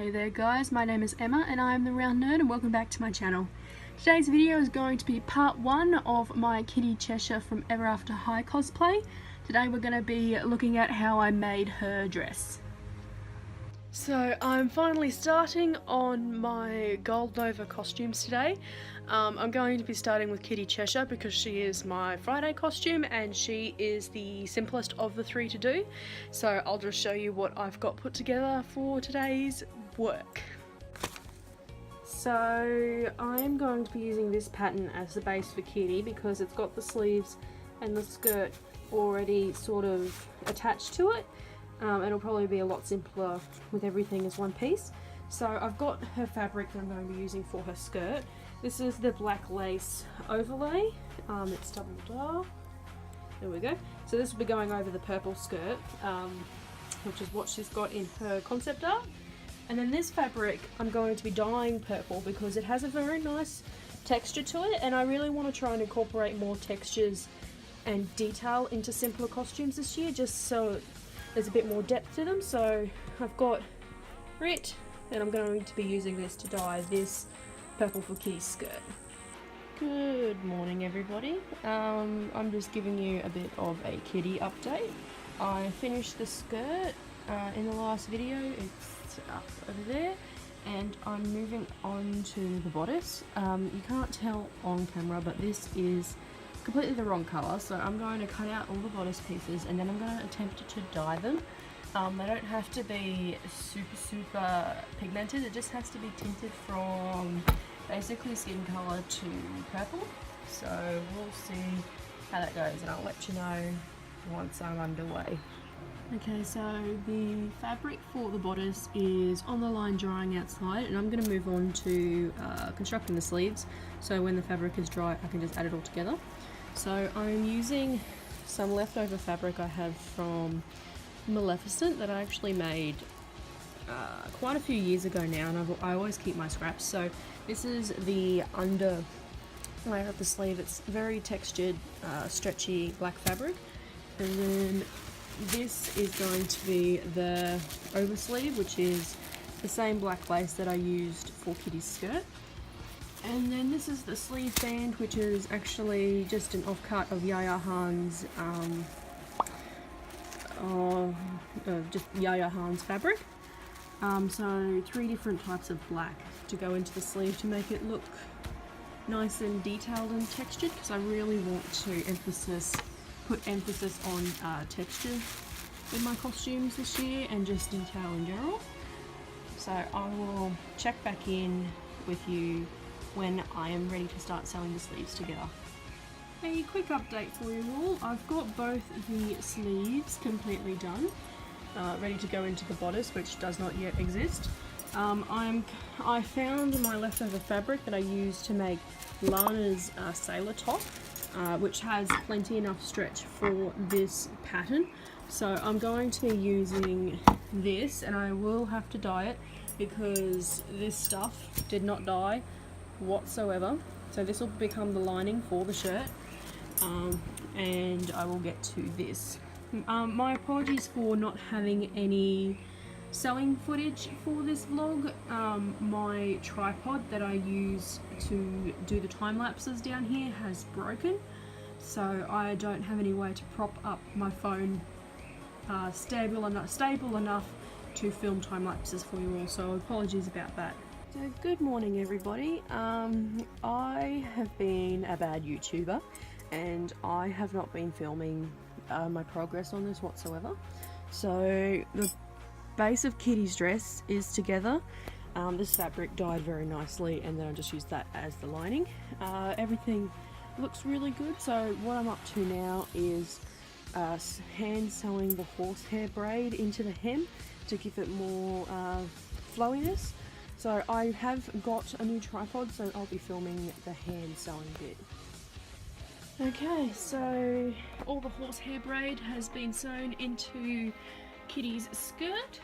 Hey there guys, my name is Emma and I am the Round Nerd and welcome back to my channel. Today's video is going to be part 1 of my kitty Cheshire from Ever After High cosplay. Today we're going to be looking at how I made her dress. So I'm finally starting on my Gold Nova costumes today. I'm going to be starting with Kitty Cheshire because she is my Friday costume and she is the simplest of the 3 to do. So I'll just show you what I've got put together for today's work. So I'm going to be using this pattern as the base for Kitty because it's got the sleeves and the skirt already sort of attached to it. It'll probably be a lot simpler with everything as one piece. So I've got her fabric that I'm going to be using for her skirt. This is the black lace overlay. It's double dar. There we go. So this will be going over the purple skirt, which is what she's got in her concept art. And then this fabric I'm going to be dyeing purple because it has a very nice texture to it, and I really want to try and incorporate more textures and detail into simpler costumes this year, just so there's a bit more depth to them. So I've got grit and I'm going to be using this to dye this purple for Kitty's skirt. Good morning everybody. I'm just giving you a bit of a Kitty update. I finished the skirt in the last video, it's up over there, and I'm moving on to the bodice. You can't tell on camera but this is completely the wrong colour, so I'm going to cut out all the bodice pieces and then I'm going to attempt to dye them. They don't have to be super pigmented, it just has to be tinted from basically skin colour to purple. So we'll see how that goes and I'll let you know once I'm underway. Okay, so the fabric for the bodice is on the line drying outside, and I'm going to move on to constructing the sleeves, so when the fabric is dry I can just add it all together. So I'm using some leftover fabric I have from Maleficent that I actually made quite a few years ago now, and I always keep my scraps. So this is the under layer of the sleeve. It's very textured, stretchy black fabric, and then this is going to be the oversleeve, which is the same black lace that I used for Kitty's skirt. And then this is the sleeve band, which is actually just an offcut of Yaya Han's just Yaya Han's fabric. So 3 different types of black to go into the sleeve to make it look nice and detailed and textured, because I really want to put emphasis on texture in my costumes this year and just detail in general. So I will check back in with you when I am ready to start sewing the sleeves together. A quick update for you all. I've got both the sleeves completely done, ready to go into the bodice, which does not yet exist. I found my leftover fabric that I used to make Lana's sailor top, which has plenty enough stretch for this pattern. So I'm going to be using this, and I will have to dye it because this stuff did not dye whatsoever. So this will become the lining for the shirt, and I will get to this. My apologies for not having any sewing footage for this vlog. My tripod that I use to do the time lapses down here has broken, so I don't have any way to prop up my phone stable enough to film time lapses for you all, so apologies about that. So good morning everybody. I have been a bad YouTuber and I have not been filming my progress on this whatsoever. So the base of Kitty's dress is together. This fabric dyed very nicely, and then I just used that as the lining. Everything looks really good. So what I'm up to now is hand sewing the horsehair braid into the hem to give it more flowiness. So I have got a new tripod, so I'll be filming the hand sewing bit. Okay, so all the horsehair braid has been sewn into Kitty's skirt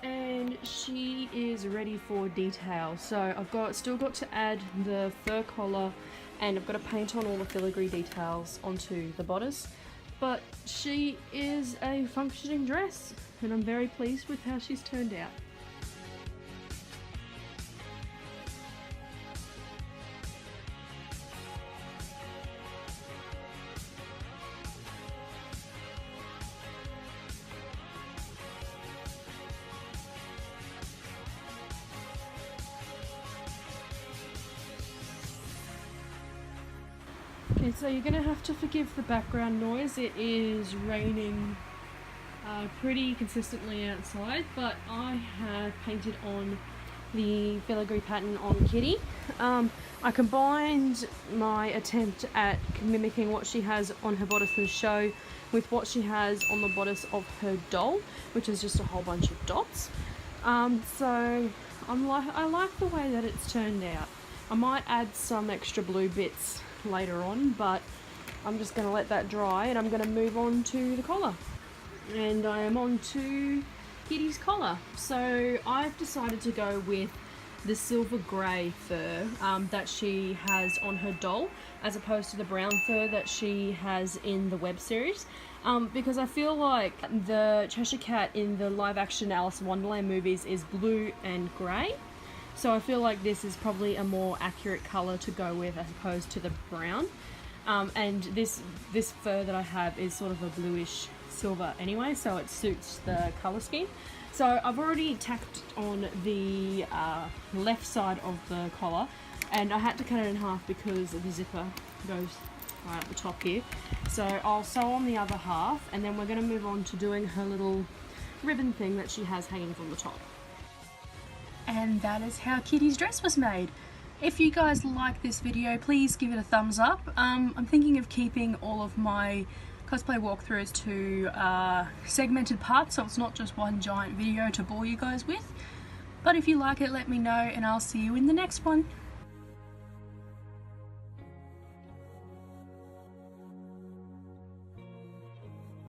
and she is ready for detail. So I've still got to add the fur collar, and I've got to paint on all the filigree details onto the bodice. But she is a functioning dress and I'm very pleased with how she's turned out. Okay, so you're going to have to forgive the background noise. It is raining pretty consistently outside, but I have painted on the filigree pattern on Kitty. I combined my attempt at mimicking what she has on her bodice in the show with what she has on the bodice of her doll, which is just a whole bunch of dots. So I like the way that it's turned out. I might add some extra blue bits later on, but I'm just going to let that dry and I'm going to move on to the collar. And I am on to Kitty's collar. So I've decided to go with the silver grey fur that she has on her doll, as opposed to the brown fur that she has in the web series, because I feel like the Cheshire Cat in the live action Alice in Wonderland movies is blue and grey. So I feel like this is probably a more accurate colour to go with as opposed to the brown. And this fur that I have is sort of a bluish silver anyway, so it suits the colour scheme. So I've already tacked on the left side of the collar, and I had to cut it in half because the zipper goes right at the top here. So I'll sew on the other half, and then we're going to move on to doing her little ribbon thing that she has hanging from the top. And that is how Kitty's dress was made. If you guys like this video, please give it a thumbs up. I'm thinking of keeping all of my cosplay walkthroughs to segmented parts, so it's not just one giant video to bore you guys with. But if you like it, let me know, and I'll see you in the next one.